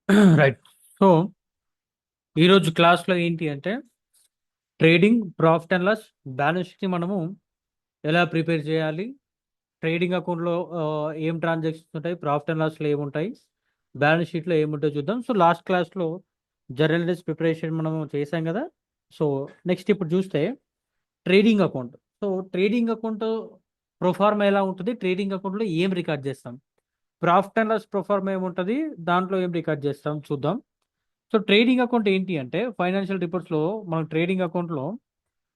Right. So ఈరోజు క్లాస్లో ఏంటి అంటే trading profit and loss balance షీట్ని మనము ఎలా ప్రిపేర్ చేయాలి, ట్రేడింగ్ అకౌంట్లో ఏం ట్రాన్సాక్షన్స్ ఉంటాయి, ప్రాఫిట్ అండ్ లాస్లో ఏముంటాయి, బ్యాలెన్స్ షీట్లో ఏముంటాయో చూద్దాం. సో లాస్ట్ క్లాస్లో జర్నలిస్ట్ ప్రిపరేషన్ మనం చేసాం కదా. సో నెక్స్ట్ ఇప్పుడు చూస్తే trading account. So trading account proforma ఎలా ఉంటుంది, ట్రేడింగ్ అకౌంట్లో ఏం రికార్డ్ చేస్తాం, ప్రాఫిట్ అండ్ లాస్ ప్రొఫార్మా ఏముంటుంది, దాంట్లో ఏం రికార్డ్ చేస్తాం చూద్దాం. సో ట్రేడింగ్ అకౌంట్ ఏంటి అంటే ఫైనాన్షియల్ రిపోర్ట్స్లో మనం ట్రేడింగ్ అకౌంట్లో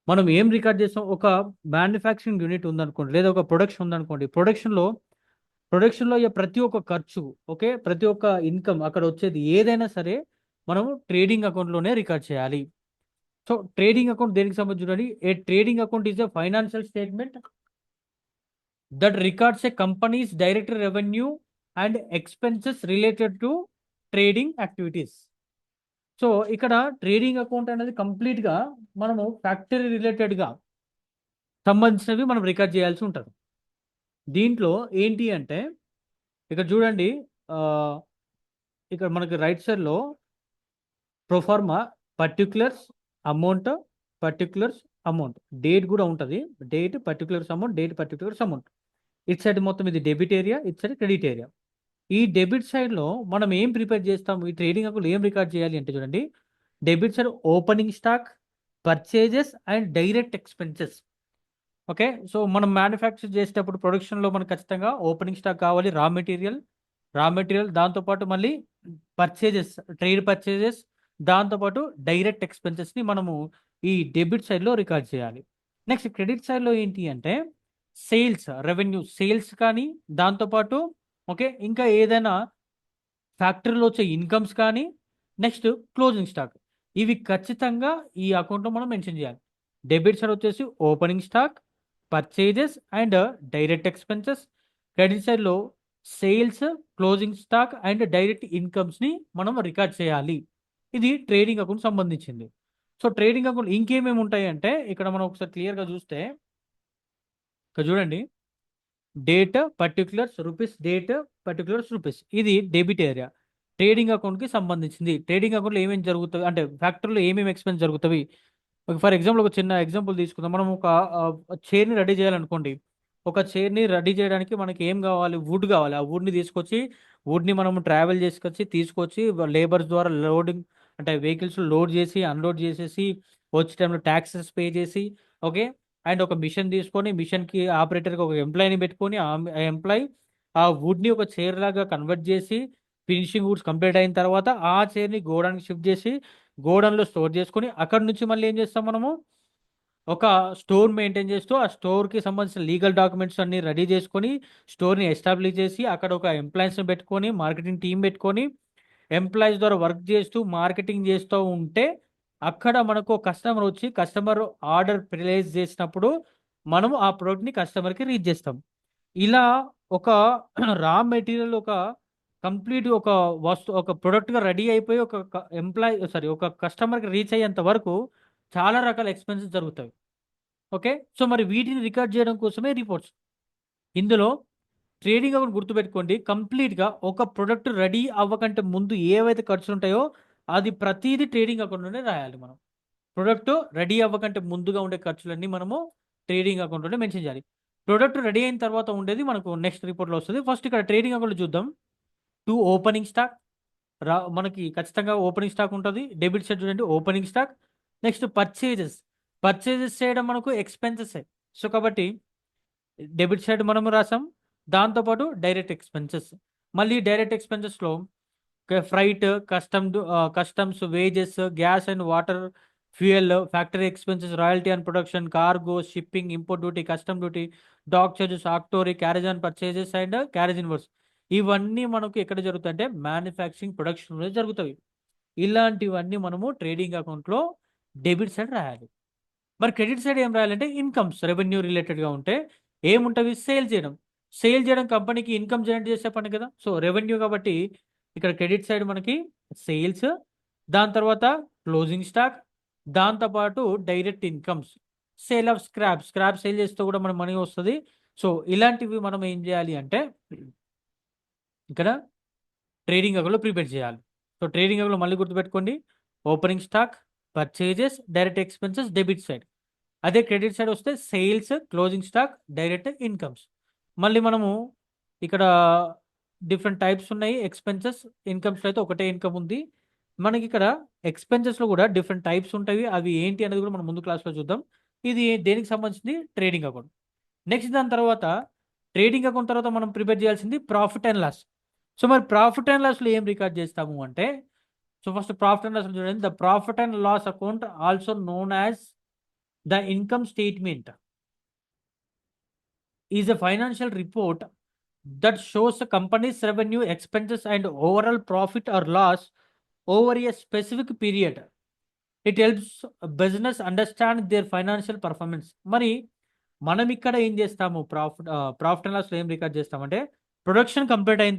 మనం ఏం రికార్డ్ చేస్తాం. ఒక మ్యానుఫ్యాక్చరింగ్ యూనిట్ ఉందనుకోండి, లేదా ఒక ప్రొడక్షన్ ఉందనుకోండి, ప్రొడక్షన్లో అయ్యే ప్రతి ఒక్క ఖర్చు, ఓకే, ప్రతి ఒక్క ఇన్కమ్ అక్కడ వచ్చేది ఏదైనా సరే మనము ట్రేడింగ్ అకౌంట్లోనే రికార్డ్ చేయాలి. సో ట్రేడింగ్ అకౌంట్ దేనికి సంబంధించి చూడండి. ఏ trading account is a financial statement that records A companies direct revenue and expenses related to trading activities. So ఇక్కడ ట్రేడింగ్ అకౌంట్ అనేది కంప్లీట్గా మనము ఫ్యాక్టరీ రిలేటెడ్గా సంబంధించినవి మనం రికార్డ్ చేయాల్సి ఉంటుంది. దీంట్లో ఏంటి అంటే ఇక్కడ చూడండి, ఆ, ఇక్కడ మనకి రైట్ సైడ్లో proforma particulars amount, particulars amount, date కూడా ఉంటుంది. Date particulars amount, date particulars amount. ఇటు సైడ్ మొత్తం ఇది డెబిట్ ఏరియా, ఇటు సైడ్ క్రెడిట్ ఏరియా. ఈ డెబిట్ సైడ్లో మనం ఏం ప్రిపేర్ చేస్తాం, ఈ ట్రేడింగ్ అకౌంట్ ఏం రికార్డ్ చేయాలి అంటే చూడండి, debit side opening stock, purchases and direct expenses. Okay, so మనం మ్యానుఫ్యాక్చర్ చేసేటప్పుడు ప్రొడక్షన్లో మనకు ఖచ్చితంగా ఓపెనింగ్ స్టాక్ కావాలి, రా మెటీరియల్ దాంతోపాటు మళ్ళీ పర్చేజెస్, ట్రేడ్ పర్చేజెస్, దాంతోపాటు డైరెక్ట్ ఎక్స్పెన్సెస్ని మనము ఈ డెబిట్ సైడ్లో రికార్డ్ చేయాలి. నెక్స్ట్ క్రెడిట్ సైడ్లో ఏంటి అంటే సేల్స్, రెవెన్యూ, సేల్స్ కానీ దాంతోపాటు ఓకే ఇంకా ఏదైనా ఫ్యాక్టరీలో వచ్చే ఇన్కమ్స్ కానీ, నెక్స్ట్ క్లోజింగ్ స్టాక్, ఇవి ఖచ్చితంగా ఈ అకౌంట్లో మనం మెన్షన్ చేయాలి. డెబిట్ సైడ్ వచ్చేసి opening stock, purchases and direct expenses. Credit సైడ్లో sales, closing stock and direct ఇన్కమ్స్ని మనం రికార్డ్ చేయాలి. ఇది ట్రేడింగ్ అకౌంట్ సంబంధించింది. సో ట్రేడింగ్ అకౌంట్ ఇంకేమేమి ఉంటాయి అంటే ఇక్కడ మనం ఒకసారి క్లియర్గా చూస్తే ఇక్కడ చూడండి, date particulars rupees, date particulars rupees, ఇది డెబిట్ ఏరియా. ట్రేడింగ్ అకౌంట్కి సంబంధించింది. ట్రేడింగ్ అకౌంట్లో ఏమేమి జరుగుతుంది అంటే ఫ్యాక్టరీలో ఏమేమి ఎక్స్పెన్స్ జరుగుతాయి. ఫర్ ఎగ్జాంపుల్ ఒక చిన్న ఎగ్జాంపుల్ తీసుకుందాం. మనం ఒక చైర్ని రెడీ చేయాలనుకోండి. ఒక చైర్ని రెడీ చేయడానికి మనకి ఏం కావాలి, వుడ్ కావాలి. ఆ వుడ్ని తీసుకొచ్చి, వుడ్ని మనం ట్రావెల్ చేసుకొచ్చి తీసుకొచ్చి లేబర్స్ ద్వారా లోడింగ్ అంటే వెహికల్స్ లోడ్ చేసి అన్లోడ్ చేసేసి వచ్చే టైంలో ట్యాక్సెస్ పే చేసి, ఓకే, అండ్ ఒక మిషన్ తీసుకొని మిషన్కి ఆపరేటర్కి ఒక ఎంప్లాయీని పెట్టుకొని ఆ ఎంప్లాయీ ఆ వుడ్ని ఒక చైర్ లాగా కన్వర్ట్ చేసి ఫినిషింగ్ వుడ్స్ కంప్లీట్ అయిన తర్వాత ఆ చైర్ని గోడౌన్కి షిఫ్ట్ చేసి గోడౌన్లో స్టోర్ చేసుకొని అక్కడ నుంచి మళ్ళీ ఏం చేస్తాం మనము, ఒక స్టోర్ మెయింటైన్ చేస్తూ ఆ స్టోర్కి సంబంధించిన లీగల్ డాక్యుమెంట్స్ అన్ని రెడీ చేసుకొని స్టోర్ని ఎస్టాబ్లిష్ చేసి అక్కడ ఒక ఎంప్లాయీస్ని పెట్టుకొని మార్కెటింగ్ టీం పెట్టుకొని ఎంప్లాయీస్ ద్వారా వర్క్ చేస్తూ మార్కెటింగ్ చేస్తూ ఉంటే అక్కడ మనకు కస్టమర్ వచ్చి కస్టమర్ ఆర్డర్ ప్లేస్ చేసినప్పుడు మనము ఆ ప్రోడక్ట్ని కస్టమర్కి రీచ్ చేస్తాం. ఇలా ఒక రా మెటీరియల్ ఒక కంప్లీట్ ఒక ఒక ప్రొడక్ట్గా రెడీ అయిపోయి ఒక ఒక కస్టమర్కి రీచ్ అయ్యేంత వరకు చాలా రకాల ఎక్స్పెన్సెస్ జరుగుతాయి. ఓకే, సో మరి వీటిని రికార్డ్ చేయడం కోసమే రిపోర్ట్స్. ఇందులో ట్రేడింగ్ అకౌంట్ గుర్తుపెట్టుకోండి, కంప్లీట్గా ఒక ప్రొడక్ట్ రెడీ అవ్వకంటే ముందు ఏవైతే ఖర్చులు ఉంటాయో అది ప్రతిదీ ట్రేడింగ్ అకౌంట్లోనే రాయాలి. మనం ప్రొడక్ట్ రెడీ అవ్వకంటే ముందుగా ఉండే ఖర్చులన్నీ మనము ట్రేడింగ్ అకౌంట్లోనే మెన్షన్ చేయాలి. ప్రొడక్ట్ రెడీ అయిన తర్వాత ఉండేది మనకు నెక్స్ట్ రిపోర్ట్లో వస్తుంది. ఫస్ట్ ఇక్కడ ట్రేడింగ్ అకౌంట్ చూద్దాం. టు ఓపెనింగ్ స్టాక్, మనకి ఖచ్చితంగా ఓపెనింగ్ స్టాక్ ఉంటుంది. డెబిట్ సైడ్ చూడండి ఓపెనింగ్ స్టాక్. నెక్స్ట్ పర్చేజెస్ చేయడం మనకు ఎక్స్పెన్సెస్. సో కాబట్టి డెబిట్ సైడ్ మనము రాసాం. దాంతోపాటు డైరెక్ట్ ఎక్స్పెన్సెస్, మళ్ళీ డైరెక్ట్ ఎక్స్పెన్సెస్లో freight, customs, wages, gas and water, fuel, factory expenses, royalty and production, cargo, shipping, import duty, custom duty, dock charges, octroi, carriage on purchases and carriage inwards. ఇవన్నీ మనకు ఎక్కడ జరుగుతాయి అంటే మ్యానుఫ్యాక్చరింగ్ ప్రొడక్షన్లో జరుగుతాయి. ఇలాంటివన్నీ మనము ట్రేడింగ్ అకౌంట్లో డెబిట్ సైడ్ రాయాలి. మరి క్రెడిట్ సైడ్ ఏం రాయాలంటే ఇన్కమ్స్, రెవెన్యూ రిలేటెడ్గా ఉంటే ఏముంటుంది, సేల్ చేయడం కంపెనీకి ఇన్కమ్ జనరేట్ చేసే పని కదా. సో రెవెన్యూ కాబట్టి ఇక్కడ క్రెడిట్ సైడ్ మనకి సేల్స్, దాని తర్వాత క్లోజింగ్ స్టాక్, దాంతోపాటు direct incomes, sale of scrap sale చేస్తే కూడా మన మనీ వస్తుంది. సో ఇలాంటివి మనం ఏం చేయాలి అంటే ఇక్కడ ట్రేడింగ్ అకౌంట్లో ప్రిపేర్ చేయాలి. సో ట్రేడింగ్ అకౌంట్లో మళ్ళీ గుర్తుపెట్టుకోండి, opening stock, purchases, direct expenses, debit side. అదే క్రెడిట్ సైడ్ వస్తే sales, closing stock, direct incomes. మళ్ళీ మనము ఇక్కడ డిఫరెంట్ టైప్స్ ఉన్నాయి ఎక్స్పెన్సెస్. ఇన్కమ్స్లో అయితే ఒకటే ఇన్కమ్ ఉంది. మనకి ఇక్కడ ఎక్స్పెన్సెస్లో కూడా డిఫరెంట్ టైప్స్ ఉంటాయి. అవి ఏంటి అనేది కూడా మనం ముందు క్లాస్లో చూద్దాం. ఇది దేనికి సంబంధించింది? Trading account. నెక్స్ట్ దాని తర్వాత ట్రేడింగ్ అకౌంట్ తర్వాత మనం ప్రిపేర్ చేయాల్సింది ప్రాఫిట్ అండ్ లాస్. సో మరి ప్రాఫిట్ అండ్ లాస్లో ఏం రికార్డ్ చేస్తాము అంటే, so first profit and loss చూడండి. The profit and loss account also known as the income statement is a financial report that shows the company's revenue, expenses, and overall profit or loss over a specific period. It helps a business understand their financial performance. మరి మనం ఇక్కడ ఏం చేస్తాము? Profit and లాస్లో ఏం record చేస్తామంటే, production complete అయిన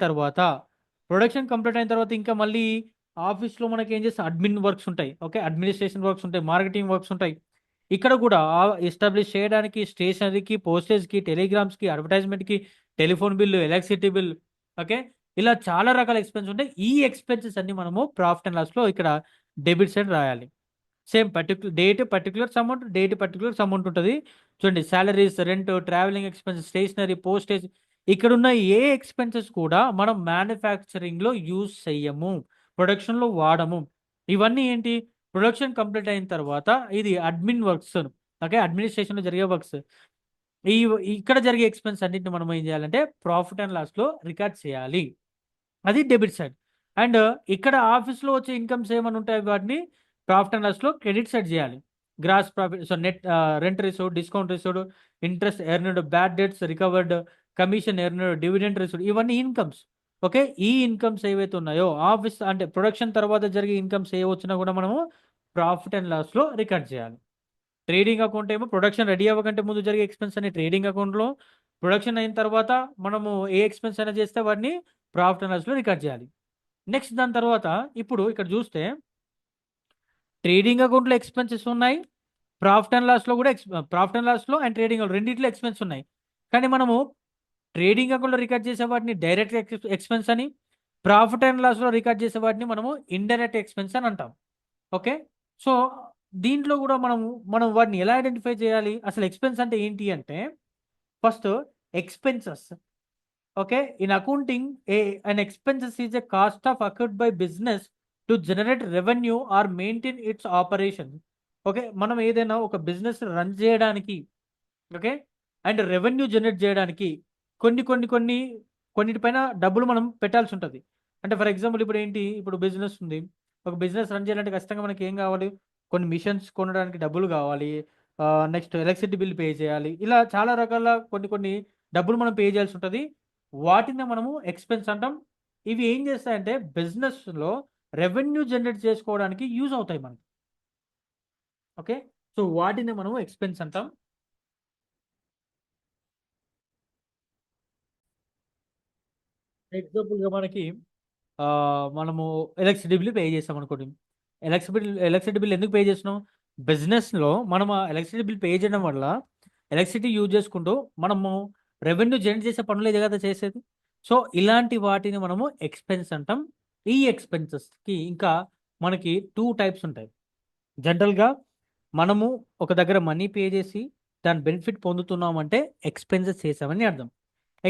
తర్వాత ఇంకా మళ్ళీ ఆఫీస్లో మనకి ఏం చేస్తాం? అడ్మిన్ వర్క్స్ ఉంటాయి. ఓకే, అడ్మినిస్ట్రేషన్ వర్క్స్ ఉంటాయి, మార్కెటింగ్ వర్క్స్ ఉంటాయి. ఇక్కడ కూడా ఎస్టాబ్లిష్ చేయడానికి స్టేషనరీకి, పోస్టేజ్కి, టెలిగ్రామ్స్కి, అడ్వర్టైజ్మెంట్కి, telephone bill, electricity bill, okay, ఇలా చాలా రకాల ఎక్స్పెన్స్ ఉంటాయి. ఈ ఎక్స్పెన్సెస్ అన్ని మనము ప్రాఫిట్ అండ్ లాస్లో ఇక్కడ డెబిట్ సైడ్ రాయాలి. సేమ్ పర్టికులర్స్ అమౌంట్ ఉంటుంది. చూడండి, salaries, rent, travelling expenses, stationery, postage. ఇక్కడ ఉన్న ఏ ఎక్స్పెన్సెస్ కూడా మనం మ్యానుఫ్యాక్చరింగ్లో యూజ్ చెయ్యము, ప్రొడక్షన్లో వాడము. ఇవన్నీ ఏంటి? ప్రొడక్షన్ కంప్లీట్ అయిన తర్వాత ఇది అడ్మిన్ వర్క్స్, ఓకే, అడ్మినిస్ట్రేషన్లో జరిగే వర్క్స్. ఈ ఇక్కడ జరిగే ఎక్స్పెన్స్ అన్నింటిని మనం ఏం చేయాలంటే ప్రాఫిట్ అండ్ లాస్లో రికార్డ్ చేయాలి. అది డెబిట్ సైడ్. అండ్ ఇక్కడ ఆఫీస్లో వచ్చే ఇన్కమ్స్ ఏమైనా ఉంటాయి, వాటిని ప్రాఫిట్ అండ్ లాస్లో క్రెడిట్ సైడ్ చేయాలి. Gross profit, so net rent received, discount received, interest earned, bad debts recovered, commission earned, dividend received, ఇవన్నీ ఇన్కమ్స్. ఓకే, ఈ ఇన్కమ్స్ ఏవైతే ఉన్నాయో ఆఫీస్ అంటే ప్రొడక్షన్ తర్వాత జరిగే ఇన్కమ్స్ ఏ వచ్చినా కూడా మనము ప్రాఫిట్ అండ్ లాస్లో రికార్డ్ చేయాలి. ట్రేడింగ్ అకౌంట్ ఏమో ప్రొడక్షన్ రెడీ అవ్వకంటే ముందు జరిగే ఎక్స్పెన్స్ అని ట్రేడింగ్ అకౌంట్లో, ప్రొడక్షన్ అయిన తర్వాత మనము ఏ ఎక్స్పెన్స్ అయినా చేస్తే వాటిని ప్రాఫిట్ అండ్ లాస్లో రికార్డ్ చేయాలి. నెక్స్ట్ దాని తర్వాత ఇప్పుడు ఇక్కడ చూస్తే ట్రేడింగ్ అకౌంట్లో ఎక్స్పెన్సెస్ ఉన్నాయి, ప్రాఫిట్ అండ్ లాస్లో కూడా ప్రాఫిట్ అండ్ లాస్లో అండ్ ట్రేడింగ్ రెండింటిలో ఎక్స్పెన్స్ ఉన్నాయి. కానీ మనము ట్రేడింగ్ అకౌంట్లో రికార్డ్ చేసే వాటిని డైరెక్ట్ ఎక్స్పెన్స్ అని, ప్రాఫిట్ అండ్ లాస్లో రికార్డ్ చేసే వాటిని మనము ఇండైరెక్ట్ ఎక్స్పెన్స్ అని అంటాం. ఓకే, సో దీంట్లో కూడా మనం వాటిని ఎలా ఐడెంటిఫై చేయాలి? అసలు ఎక్స్పెన్స్ అంటే ఏంటి అంటే, first expenses. Okay, in accounting an expenses is a cost of occurred by business to generate revenue or maintain its operation. Okay, మనం ఏదైనా ఒక బిజినెస్ రన్ చేయడానికి, ఓకే, అండ్ రెవెన్యూ జనరేట్ చేయడానికి కొన్నిటిపైన డబ్బులు మనం పెట్టాల్సి ఉంటుంది. అంటే ఫర్ ఎగ్జాంపుల్ ఇప్పుడు ఏంటి, ఇప్పుడు బిజినెస్ ఉంది, ఒక బిజినెస్ రన్ చేయాలంటే ఖచ్చితంగా మనకి ఏం కావాలి? కొన్ని మిషన్స్ కొనడానికి డబ్బులు కావాలి, నెక్స్ట్ ఎలక్ట్రిసిటీ బిల్ పే చేయాలి, ఇలా చాలా రకాల కొన్ని డబ్బులు మనం పే చేయాల్సి ఉంటుంది. వాటిని మనము ఎక్స్పెన్స్ అంటాం. ఇవి ఏం చేస్తాయంటే బిజినెస్లో రెవెన్యూ జనరేట్ చేసుకోవడానికి యూజ్ అవుతాయి మనకి. ఓకే, సో వాటిని మనము ఎక్స్పెన్స్ అంటాం. ఎగ్జాంపుల్గా మనము ఎలక్ట్రిసిటీ బిల్ పే చేస్తాం అనుకోండి. ఎలక్ట్రిసిటీ బిల్ ఎందుకు పే చేస్తున్నాం? బిజినెస్లో మనం ఎలక్ట్రిసిటీ బిల్ పే చేయడం వల్ల ఎలక్ట్రిసిటీ యూజ్ చేసుకుంటూ మనము రెవెన్యూ జనరేట్ చేసే పనులు ఇదే కదా చేసేది. సో ఇలాంటి వాటిని మనము ఎక్స్పెన్స్ అంటాం. ఈ ఎక్స్పెన్సెస్కి ఇంకా మనకి 2 టైప్స్ ఉంటాయి. జనరల్గా మనము ఒక దగ్గర మనీ పే చేసి దాని బెనిఫిట్ పొందుతున్నామంటే ఎక్స్పెన్సెస్ చేసామని అర్థం.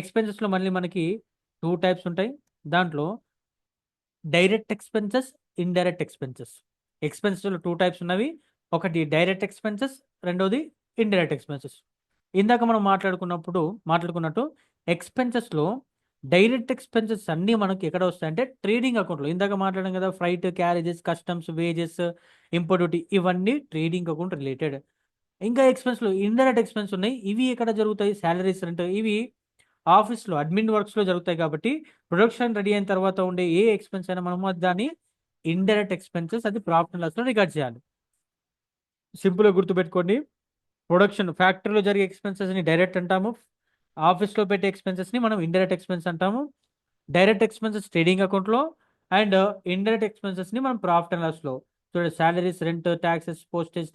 ఎక్స్పెన్సెస్లో మళ్ళీ మనకి 2 టైప్స్ ఉంటాయి. దాంట్లో డైరెక్ట్ ఎక్స్పెన్సెస్, ఇండైరెక్ట్ ఎక్స్పెన్సెస్. ఎక్స్పెన్సెస్లో 2 టైప్స్ ఉన్నవి. ఒకటి డైరెక్ట్ ఎక్స్పెన్సెస్, రెండోది ఇండైరెక్ట్ ఎక్స్పెన్సెస్. ఇందాక మనం మాట్లాడుకున్నట్టు ఎక్స్పెన్సెస్లో డైరెక్ట్ ఎక్స్పెన్సెస్ అన్నీ మనకి ఎక్కడ వస్తాయంటే ట్రేడింగ్ అకౌంట్లో. ఇందాక మాట్లాడాం కదా, freight, carriages, customs, wages, import duty, ఇవన్నీ ట్రేడింగ్ అకౌంట్ రిలేటెడ్. ఇంకా ఎక్స్పెన్స్లో ఇండైరెక్ట్ ఎక్స్పెన్స్ ఉన్నాయి. ఇవి ఎక్కడ జరుగుతాయి? శాలరీస్, రెంట్, ఇవి ఆఫీస్లో అడ్మిన్ వర్క్స్లో జరుగుతాయి. కాబట్టి ప్రొడక్షన్ రెడీ అయిన తర్వాత ఉండే ఏ ఎక్స్పెన్స్ అయినా మనము దాన్ని ఇండైరెక్ట్ ఎక్స్పెన్సెస్, అది ప్రాఫిట్ అండ్ లాస్లో రికార్డ్ చేయాలి. సింపుల్గా గుర్తుపెట్టుకోండి, ప్రొడక్షన్ ఫ్యాక్టరీలో జరిగే ఎక్స్పెన్సెస్ని డైరెక్ట్ అంటాము, ఆఫీస్లో పెట్టే ఎక్స్పెన్సెస్ని మనం ఇండైరెక్ట్ ఎక్స్పెన్స్ అంటాము. డైరెక్ట్ ఎక్స్పెన్సెస్ ట్రేడింగ్ అకౌంట్లో, అండ్ ఇండైరెక్ట్ ఎక్స్పెన్సెస్ని మనం ప్రాఫిట్ అండ్ లాస్లో. చూడండి, salaries, rent, taxes, postage,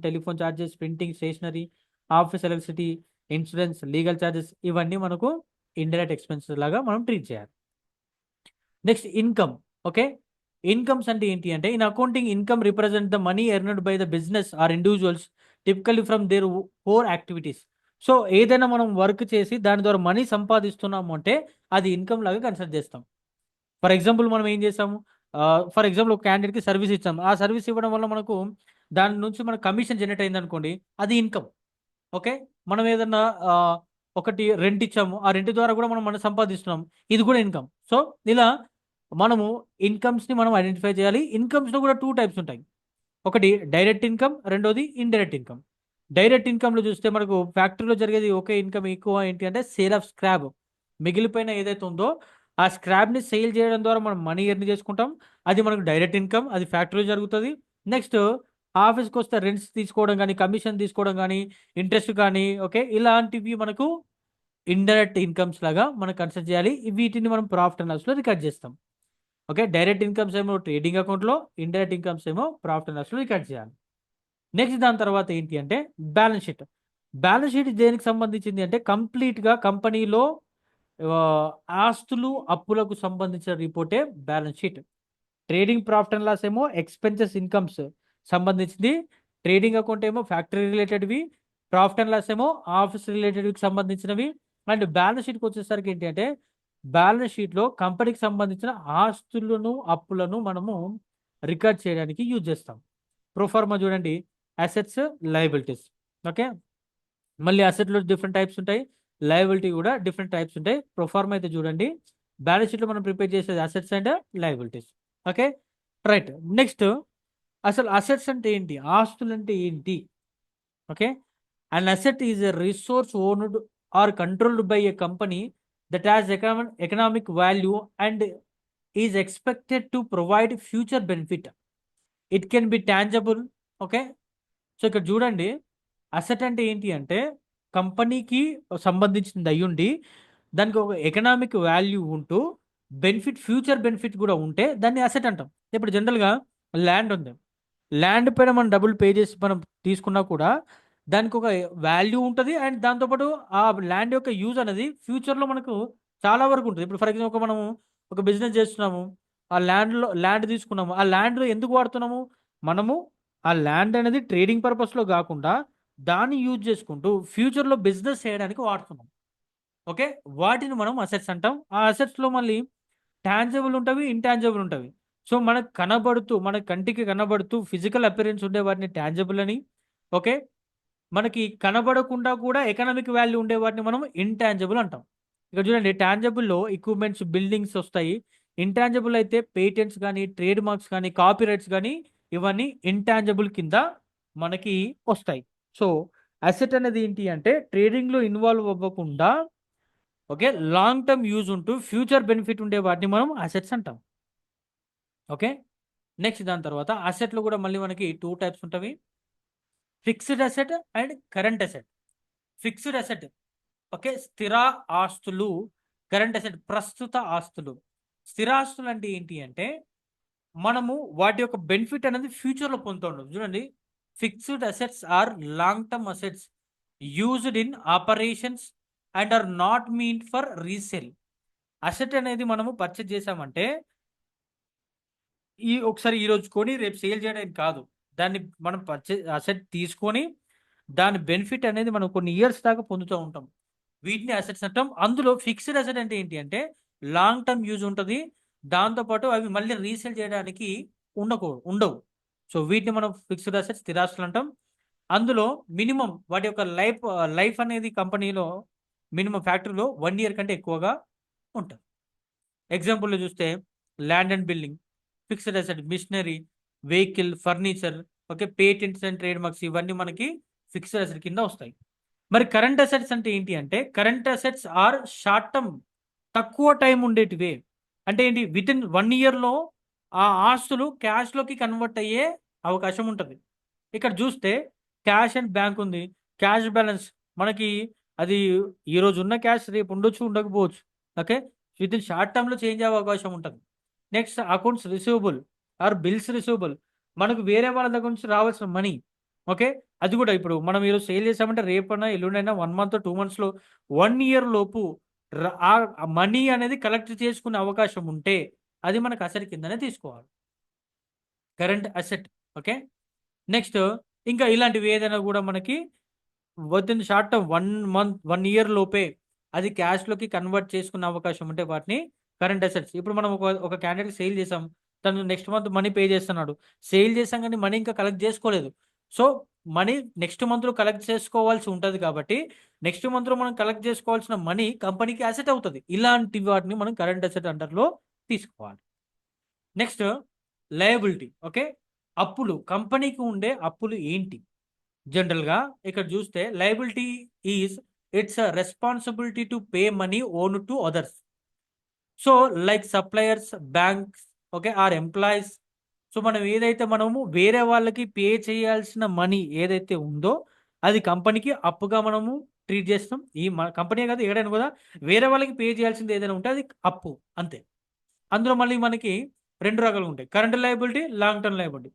telephone charges, printing, stationery, office electricity, insurance, legal charges, ఇవన్నీ మనకు ఇండైరెక్ట్ ఎక్స్పెన్సెస్ లాగా మనం ట్రీట్ చేయాలి. Next income. ఓకే, ఇన్కమ్స్ అంటే ఏంటి అంటే in accounting income represent the money earned by the business are individuals typically from there core activities. So ఏదైనా మనం వర్క్ చేసి దాని ద్వారా మనీ సంపాదిస్తున్నాము అంటే అది ఇన్కమ్ లాగా కన్సిడర్ చేస్తాం. ఫర్ ఎగ్జాంపుల్ మనం ఏం చేసాము, ఫర్ ఎగ్జాంపుల్ ఒక క్యాండిడేట్కి సర్వీస్ ఇచ్చాము, ఆ సర్వీస్ ఇవ్వడం వల్ల మనకు దాని నుంచి మనకు కమిషన్ జనరేట్ అయింది అనుకోండి, అది ఇన్కమ్. ఓకే. మనం ఏదన్నా ఒకటి రెంట్ ఇచ్చాము, ఆ రెంట్ ద్వారా కూడా మనం సంపాదిస్తున్నాం, ఇది కూడా ఇన్కమ్. సో ఇలా మనము ఇన్కమ్స్ని మనం ఐడెంటిఫై చేయాలి. ఇన్కమ్స్లో కూడా టూ టైప్స్ ఉంటాయి. ఒకటి డైరెక్ట్ ఇన్కమ్, రెండోది ఇండైరెక్ట్ ఇన్కమ్. డైరెక్ట్ ఇన్కమ్లో చూస్తే మనకు ఫ్యాక్టరీలో జరిగేది ఒకే ఇన్కమ్ ఎక్కువ ఏంటి అంటే సేల్ ఆఫ్ స్క్రాప్. మిగిలిపోయిన ఏదైతే ఉందో ఆ స్క్రాప్ని సేల్ చేయడం ద్వారా మనం మనీ ఎర్న్ చేసుకుంటాం. అది మనకు డైరెక్ట్ ఇన్కమ్, అది ఫ్యాక్టరీలో జరుగుతుంది. నెక్స్ట్ ఆఫీస్కి వస్తే రెంట్స్ తీసుకోవడం కానీ, కమిషన్ తీసుకోవడం కానీ, ఇంట్రెస్ట్ కానీ, ఓకే, ఇలాంటివి మనకు ఇండైరెక్ట్ ఇన్కమ్స్ లాగా మనం కన్సిడర్ చేయాలి. వీటిని మనం ప్రాఫిట్ అండ్ లాస్లో రికార్డ్ చేస్తాం. ఓకే. డైరెక్ట్ ఇన్కమ్స్ ఏమో ట్రేడింగ్ అకౌంట్లో, ఇండైరెక్ట్ ఇన్కమ్స్ ఏమో ప్రాఫిట్ అండ్ లాస్లో రికార్డ్ చేయాలి. నెక్స్ట్ దాని తర్వాత ఏంటి అంటే బ్యాలెన్స్ షీట్. బ్యాలెన్స్ షీట్ దేనికి సంబంధించింది అంటే కంప్లీట్గా కంపెనీలో ఆస్తులు అప్పులకు సంబంధించిన రిపోర్టే balance sheet. Trading profit and loss ఏమో ఎక్స్పెన్సెస్ ఇన్కమ్స్ సంబంధించింది. ట్రేడింగ్ అకౌంట్ ఏమో ఫ్యాక్టరీ రిలేటెడ్వి. ప్రాఫిట్ అండ్ లాస్ ఏమో ఆఫీస్ రిలేటెడ్కి సంబంధించినవి. అండ్ బ్యాలెన్స్ షీట్కి వచ్చేసరికి ఏంటి అంటే బ్యాలెన్స్ షీట్లో కంపెనీకి సంబంధించిన ఆస్తులను అప్పులను మనము రికార్డ్ చేయడానికి యూజ్ చేస్తాం. ప్రోఫార్మా చూడండి, అసెట్స్, లయబిలిటీస్. ఓకే. మళ్ళీ అసెట్లో డిఫరెంట్ టైప్స్ ఉంటాయి, లయబిలిటీ కూడా డిఫరెంట్ టైప్స్ ఉంటాయి. ప్రొఫార్మా అయితే చూడండి, బ్యాలెన్స్ షీట్లో మనం ప్రిపేర్ చేసేది assets and liabilities. Okay, right. Next అసలు అసెట్స్ అంటే ఏంటి, ఆస్తులు అంటే ఏంటి? Okay, an asset is a resource owned or controlled by a company that has economic value and is expected to provide future benefit. It can be tangible. Okay. So ఇక్కడ చూడండి, asset అంటే ఏంటి అంటే కంపెనీకి సంబంధించింది అయ్యుండి దానికి ఒక ఎకనామిక్ వాల్యూ ఉంటూ ఫ్యూచర్ బెనిఫిట్ కూడా ఉంటే దాన్ని అసెట్ అంటాం. ఇప్పుడు జనరల్గా ల్యాండ్ ఉంది, ల్యాండ్ పైన మనం డబ్బులు పే చేసి మనం తీసుకున్నా కూడా దానికి ఒక వాల్యూ ఉంటుంది. అండ్ దాంతోపాటు ఆ ల్యాండ్ యొక్క యూజ్ అనేది ఫ్యూచర్లో మనకు చాలా వరకు ఉంటుంది. ఇప్పుడు ఫర్ ఎగ్జాంపుల్ మనము ఒక బిజినెస్ చేస్తున్నాము, ఆ ల్యాండ్ తీసుకున్నాము, ఆ ల్యాండ్లో ఎందుకు వాడుతున్నాము, మనము ఆ ల్యాండ్ అనేది ట్రేడింగ్ పర్పస్లో కాకుండా దాన్ని యూజ్ చేసుకుంటూ ఫ్యూచర్లో బిజినెస్ చేయడానికి వాడుతున్నాం. ఓకే, వాటిని మనం అసెట్స్ అంటాం. ఆ అసెట్స్లో మళ్ళీ టాంజబుల్ ఉంటవి, ఇంటాంజబుల్ ఉంటవి. సో మనకు కనబడుతూ, మన కంటికి కనబడుతూ ఫిజికల్ అపిరెన్స్ ఉండే వాటిని టాంజబుల్ అని, ఓకే, మనకి కనబడకుండా కూడా ఎకనామిక్ వాల్యూ ఉండే వాటిని మనం ఇంటాంజబుల్ అంటాం. ఇక్కడ చూడండి, టాంజబుల్లో ఎక్విప్మెంట్స్, బిల్డింగ్స్ వస్తాయి. ఇంటాంజబుల్ అయితే పేటెంట్స్ కానీ, ట్రేడ్ మార్క్స్ కానీ, కాపీరైట్స్ కానీ, ఇవన్నీ ఇంటాంజబుల్ కింద మనకి వస్తాయి. సో అసెట్ అనేది ఏంటి అంటే ట్రేడింగ్లో ఇన్వాల్వ్ అవ్వకుండా, ఓకే, లాంగ్ టర్మ్ యూజ్ ఉంటూ ఫ్యూచర్ బెనిఫిట్ ఉండే వాటిని మనం అసెట్స్ అంటాం. ఓకే. నెక్స్ట్ దాని తర్వాత అసెట్లో కూడా మళ్ళీ మనకి టూ టైప్స్ ఉంటవి, fixed asset and current asset. Fixed asset, okay, స్థిర ఆస్తులు. కరెంట్ అసెట్, ప్రస్తుత ఆస్తులు. స్థిరాస్తులు అంటే ఏంటి అంటే మనము వాటి యొక్క బెనిఫిట్ అనేది ఫ్యూచర్లో పొందుతుండదు. చూడండి, fixed assets are long term assets used in operations and are not mean for resale. Asset అనేది మనము పర్చేజ్ చేసామంటే ఒకసారి ఈ రోజు కొని రేపు సేల్ చేయడానికి కాదు, దాన్ని మనం అసెట్ తీసుకొని దాని బెనిఫిట్ అనేది మనం కొన్ని ఇయర్స్ దాకా పొందుతూ ఉంటాం. వీటిని అసెట్స్ అంటాం. అందులో ఫిక్స్డ్ అసెట్ అంటే ఏంటి అంటే లాంగ్ టర్మ్ యూజ్ ఉంటుంది, దాంతోపాటు అవి మళ్ళీ రీసేల్ చేయడానికి ఉండవు. సో వీటిని మనం ఫిక్స్డ్ అసెట్స్, స్థిరాస్తులు అంటాం. అందులో మినిమం వాటి యొక్క లైఫ్ అనేది కంపెనీలో మినిమం ఫ్యాక్టరీలో 1 year కంటే ఎక్కువగా ఉంటుంది. ఎగ్జాంపుల్లో చూస్తే land and building fixed asset, machinery, vehicle, furniture, okay, patents and trade marks, ఇవన్నీ మనకి ఫిక్స్డ్ అసెట్ కింద వస్తాయి. మరి కరెంట్ అసెట్స్ అంటే ఏంటి అంటే current assets are short term, తక్కువ టైం ఉండేటివే. అంటే ఏంటి, విత్ ఇన్ 1 yearలో ఆ ఆస్తులు క్యాష్లోకి కన్వర్ట్ అయ్యే అవకాశం ఉంటుంది. ఇక్కడ చూస్తే క్యాష్ అండ్ బ్యాంక్ ఉంది, క్యాష్ బ్యాలెన్స్ మనకి అది ఈరోజు ఉన్న క్యాష్ రేపు ఉండొచ్చు, ఉండకపోవచ్చు. ఓకే, విత్ ఇన్ షార్ట్ టర్మ్లో చేంజ్ అయ్యే అవకాశం ఉంటుంది. Next accounts receivable or bills receivable, మనకు వేరే వాళ్ళ దగ్గర నుంచి రావాల్సిన మనీ. ఓకే, అది కూడా ఇప్పుడు మనం ఈరోజు సేల్ చేసామంటే రేపైనా ఎల్లుండైనా 1 month 2 monthsలో 1 year లోపు ఆ మనీ అనేది కలెక్ట్ చేసుకునే అవకాశం ఉంటే అది మనకు అసలు కిందనే తీసుకోవాలి. Current asset. ఓకే. నెక్స్ట్ ఇంకా ఇలాంటివి ఏదైనా కూడా మనకి within short term 1 month 1 year లోపే అది క్యాష్లోకి కన్వర్ట్ చేసుకునే అవకాశం ఉంటే వాటిని కరెంట్ అసెట్స్. ఇప్పుడు మనం ఒక క్యాండిడేట్ సేల్ చేసాం, తను నెక్స్ట్ మంత్ మనీ పే చేస్తున్నాడు. సేల్ చేసాం కానీ మనీ ఇంకా కలెక్ట్ చేసుకోలేదు. సో మనీ నెక్స్ట్ మంత్లో కలెక్ట్ చేసుకోవాల్సి ఉంటుంది కాబట్టి నెక్స్ట్ మంత్లో మనం కలెక్ట్ చేసుకోవాల్సిన మనీ కంపెనీకి అసెట్ అవుతుంది. ఇలాంటి వాటిని మనం కరెంట్ అసెట్ అండర్లో తీసుకోవాలి. Next liability. ఓకే. అప్పులు, కంపెనీకి ఉండే అప్పులు ఏంటి? జనరల్గా ఇక్కడ చూస్తే liability is its responsibility to pay money own to others. So like suppliers, banks, okay, or employees. So మనం ఏదైతే మనము వేరే వాళ్ళకి పే చేయాల్సిన మనీ ఏదైతే ఉందో అది కంపెనీకి అప్పుగా మనము ట్రీట్ చేస్తాం. ఈ కంపెనీ కాదు, ఏదైనా కూడా వేరే వాళ్ళకి పే చేయాల్సింది ఏదైనా ఉంటే అది అప్పు, అంతే. అందులో మళ్ళీ మనకి 2 రకాలు ఉంటాయి: current liability, long term liability.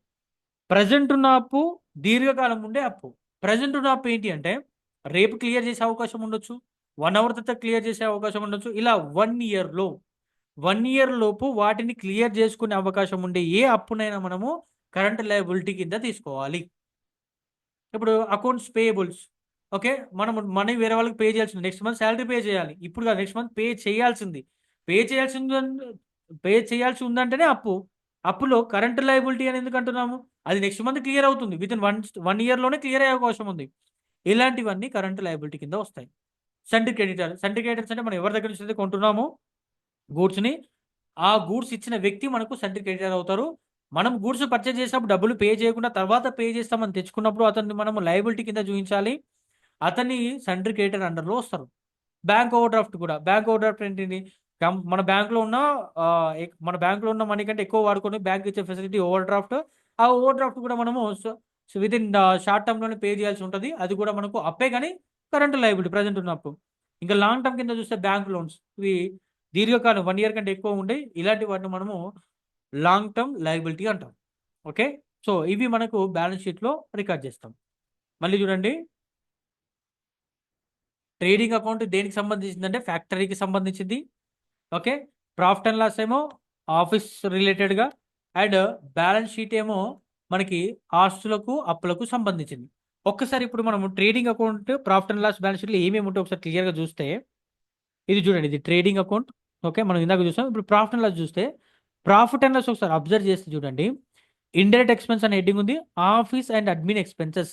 Present ఉన్న అప్పు, దీర్ఘకాలం ఉండే అప్పు. ప్రజెంట్ ఉన్న అప్పు ఏంటి అంటే రేపు క్లియర్ చేసే అవకాశం ఉండొచ్చు, 1 అవర్ తర్వాత క్లియర్ చేసే అవకాశం ఉండొచ్చు. ఇలా 1 ఇయర్ లోపు వాటిని క్లియర్ చేసుకునే అవకాశం ఉండే ఏ అప్పునైనా మనము కరెంట్ లయబిలిటీ కింద తీసుకోవాలి. ఇప్పుడు అకౌంట్స్ పేయబుల్స్. ఓకే. మనం మనీ వేరే వాళ్ళకి పే చేయాల్సింది, నెక్స్ట్ మంత్ శాలరీ పే చేయాలి. ఇప్పుడు కాదు, నెక్స్ట్ మంత్ పే చేయాల్సింది. పే చేయాల్సింది పే చేయాల్సి ఉందంటేనే అప్పు. అప్పులో కరెంట్ లయబిలిటీ అని ఎందుకు అంటున్నాము? అది నెక్స్ట్ మంత్ క్లియర్ అవుతుంది. వితిన్ 1 ఇయర్లోనే క్లియర్ అయ్యే అవకాశం ఉంది. ఇలాంటివన్నీ కరెంట్ లయబిలిటీ కింద వస్తాయి. సంటి క్రెడిటర్. సంటి క్రెడిటర్స్ అంటే మనం ఎవరి దగ్గర నుంచి అయితే కొంటున్నామో గూడ్స్ని, ఆ గూడ్స్ ఇచ్చిన వ్యక్తి మనకు సంటి క్రెడిటర్ అవుతారు. మనం గూడ్స్ పర్చేజ్ చేసినప్పుడు డబ్బులు పే చేయకుండా తర్వాత పే చేస్తామని తెచ్చుకున్నప్పుడు అతన్ని మనము లయబిలిటీ కింద చూపించాలి. అతన్ని సంటి క్రెడిటర్ అండర్లో వస్తారు. బ్యాంక్ ఓవర్ డ్రాఫ్ట్ కూడా. బ్యాంక్ ఓవర్ డ్రాఫ్ట్ ఏంటిది? మన బ్యాంక్లో ఉన్న మన బ్యాంక్లో ఉన్న మనీ కంటే ఎక్కువ వాడుకొని బ్యాంక్ ఇచ్చే ఫెసిలిటీ ఓవర్ డ్రాఫ్ట్. ఆ ఓవర్ డ్రాఫ్ట్ కూడా మనము వితిన్ షార్ట్ టర్మ్లోనే పే చేయాల్సి ఉంటుంది. అది కూడా మనకు అప్పే, కానీ కరెంట్ లయబిలిటీ ప్రజెంట్ ఉన్నప్పుడు. ఇంకా లాంగ్ టర్మ్ కింద చూస్తే బ్యాంక్ లోన్స్. ఇవి దీర్ఘకాలం 1 ఇయర్ కంటే ఎక్కువ ఉండే ఇలాంటి వాటిని మనము లాంగ్ టర్మ్ లయబిలిటీ అంటాం. ఓకే. సో ఇవి మనకు బ్యాలెన్స్ షీట్లో రికార్డ్ చేస్తాం. మళ్ళీ చూడండి, ట్రేడింగ్ అకౌంట్ దేనికి సంబంధించిందంటే ఫ్యాక్టరీకి సంబంధించింది. ఓకే. ప్రాఫిట్ అండ్ లాస్ ఏమో ఆఫీస్ రిలేటెడ్గా, అండ్ బ్యాలెన్స్ షీట్ ఏమో మనకి ఆస్తులకు అప్పులకు సంబంధించింది. ఒక్కసారి ఇప్పుడు మనము trading account, profit and loss balance షీట్లో ఏమేమి ఉంటాయో ఒకసారి క్లియర్గా చూస్తే, ఇది చూడండి, ఇది ట్రేడింగ్ అకౌంట్. ఓకే. మనం ఇందాక చూసాం. ఇప్పుడు ప్రాఫిట్ అండ్ లాస్ చూస్తే, ప్రాఫిట్ అండ్ లాస్ ఒకసారి అబ్జర్వ్ చేస్తే చూడండి, ఇండైరెక్ట్ ఎక్స్పెన్స్ అనే హెడ్డింగ్ ఉంది. Office and admin expenses,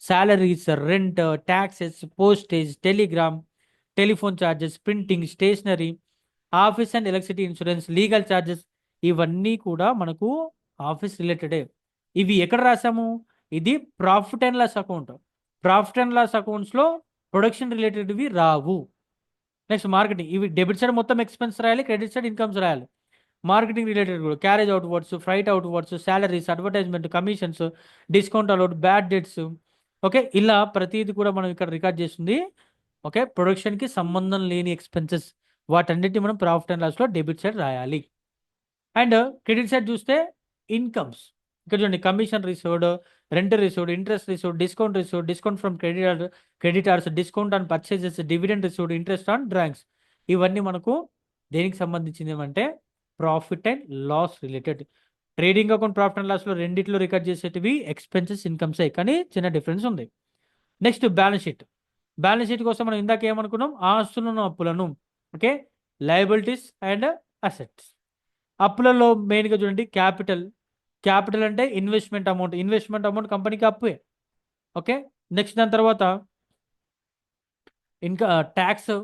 salaries, rent, taxes, postage, telegram, telephone charges, printing, stationery, office and electricity insurance, legal charges, ఇవన్నీ కూడా మనకు ఆఫీస్ రిలేటెడే. ఇవి ఎక్కడ రాసాము? ఇది profit and loss account. Profit and loss అకౌంట్స్లో ప్రొడక్షన్ రిలేటెడ్వి రావు. Next marketing. ఇవి డెబిట్ సైడ్ మొత్తం ఎక్స్పెన్స్ రాయాలి, క్రెడిట్ సైడ్ ఇన్కమ్స్ రాయాలి. మార్కెటింగ్ రిలేటెడ్ కూడా carriage outwards, freight outwards, salaries, advertisement, commissions, discount allowed, bad debts. Okay. ఇలా ప్రతిదీ కూడా మనం ఇక్కడ రికార్డ్ చేస్తుంది. ఓకే. ప్రొడక్షన్కి సంబంధం లేని ఎక్స్పెన్సెస్, వాటన్నిటిని మనం ప్రాఫిట్ అండ్ లాస్లో డెబిట్ సైడ్ రాయాలి. అండ్ క్రెడిట్ సైడ్ చూస్తే ఇన్కమ్స్. ఇక్కడ చూడండి, commission received, rent received, interest received, discount from creditors, discount on purchases, dividend received, interest on drawings. ఇవన్నీ మనకు దేనికి సంబంధించింది అంటే profit and loss related. Trading account, profit and లాస్లో రెండిట్లో రికార్డ్ చేసేటివి ఎక్స్పెన్సెస్, ఇన్కమ్సే, కానీ చిన్న డిఫరెన్స్ ఉంది. Next balance sheet. Balance sheet కోసం మనం ఇందాక ఏమనుకున్నాం? ఆస్తులను, అప్పులను. ఓకే. Liabilities and assets. అప్పులలో మెయిన్గా చూడండి, క్యాపిటల్. క్యాపిటల్ అంటే ఇన్వెస్ట్మెంట్ అమౌంట్. ఇన్వెస్ట్మెంట్ అమౌంట్ కంపెనీకి అప్పుే. ఓకే. నెక్స్ట్ దాని తర్వాత ఇంకా ట్యాక్స్.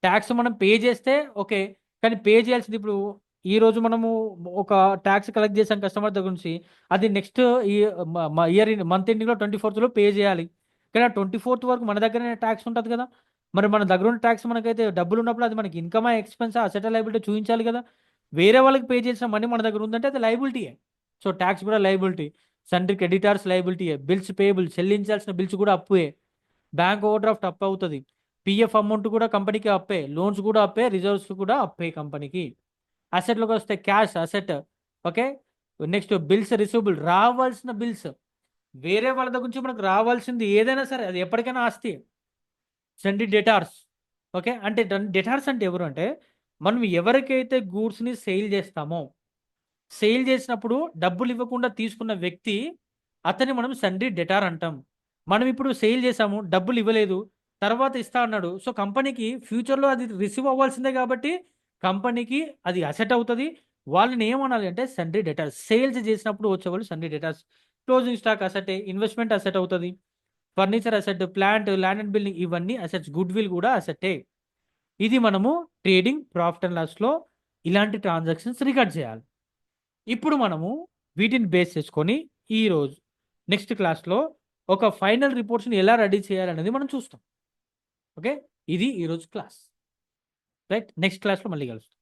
ట్యాక్స్ మనం పే చేస్తే ఓకే, కానీ పే చేయాల్సింది ఇప్పుడు ఈరోజు మనము ఒక ట్యాక్స్ కలెక్ట్ చేసాం కస్టమర్ దగ్గర నుంచి, అది నెక్స్ట్ ఈ ఇయర్ మంత్ ఎండింగ్లో 24th పే చేయాలి. కానీ ఆ 24th వరకు మన దగ్గరనే ట్యాక్స్ ఉంటుంది కదా. మరి మన దగ్గర ఉన్న ట్యాక్స్ మనకైతే డబ్బులు ఉన్నప్పుడు అది మనకి ఇన్కమా, ఎక్స్పెన్సా, అసెట్, లయబిలిటీ చూపించాలి కదా. వేరే వాళ్ళకి పే చేసిన మనీ మన దగ్గర ఉందంటే అది లయబిలిటీయే. సో ట్యాక్స్ కూడా లయబిలిటీ. సండ్రీ క్రెడిటార్స్ లయబిలిటీయే. బిల్స్ పేయబుల్, చెల్లించాల్సిన బిల్స్ కూడా అప్పుయే. బ్యాంక్ ఓవర్ డ్రాఫ్ట్ అప్పు అవుతుంది. పిఎఫ్ అమౌంట్ కూడా కంపెనీకి అప్పే, లోన్స్ కూడా అప్పే, రిజర్వ్స్ కూడా అప్పే కంపెనీకి. అసెట్లోకి వస్తే cash asset. Okay. Next bills receivable, రావాల్సిన బిల్స్. వేరే వాళ్ళ దగ్గర నుంచి మనకు రావాల్సింది ఏదైనా సరే అది ఎప్పటికైనా ఆస్తి. సండి డెటార్స్. ఓకే. అంటే డెటార్స్ అంటే ఎవరు అంటే మనం ఎవరికైతే గూడ్స్ని సేల్ చేస్తామో సేల్ చేసినప్పుడు డబ్బులు ఇవ్వకుండా తీసుకున్న వ్యక్తి అతన్ని మనం సండ్రీ డెటార్ అంటాం. మనం ఇప్పుడు సేల్ చేసాము, డబ్బులు ఇవ్వలేదు, తర్వాత ఇస్తా అన్నాడు. సో కంపెనీకి ఫ్యూచర్లో అది రిసీవ్ అవ్వాల్సిందే కాబట్టి కంపెనీకి అది అసెట్ అవుతుంది. వాళ్ళని ఏమనాలి అంటే సండ్రీ డెటార్స్. సేల్స్ చేసినప్పుడు వచ్చేవాళ్ళు సండ్రీ డెటార్స్. క్లోజింగ్ స్టాక్ అసెటే, ఇన్వెస్ట్మెంట్ అసెట్ అవుతుంది, furniture asset, plant, land and building ఇవన్నీ అసెట్స్, గుడ్ విల్ కూడా అసెట్టే. ఇది మనము ట్రేడింగ్ ప్రాఫిట్ అండ్ లాస్లో ఇలాంటి ట్రాన్సాక్షన్స్ రికార్డ్ చేయాలి. ఇప్పుడు మనము వీటిని బేస్ చేసుకొని ఈరోజు నెక్స్ట్ క్లాస్లో ఒక ఫైనల్ రిపోర్ట్స్ని ఎలా రెడీ చేయాలనేది మనం చూస్తాం. ఓకే, ఇది ఈరోజు క్లాస్. రైట్, నెక్స్ట్ క్లాస్లో మళ్ళీ కలుస్తాం.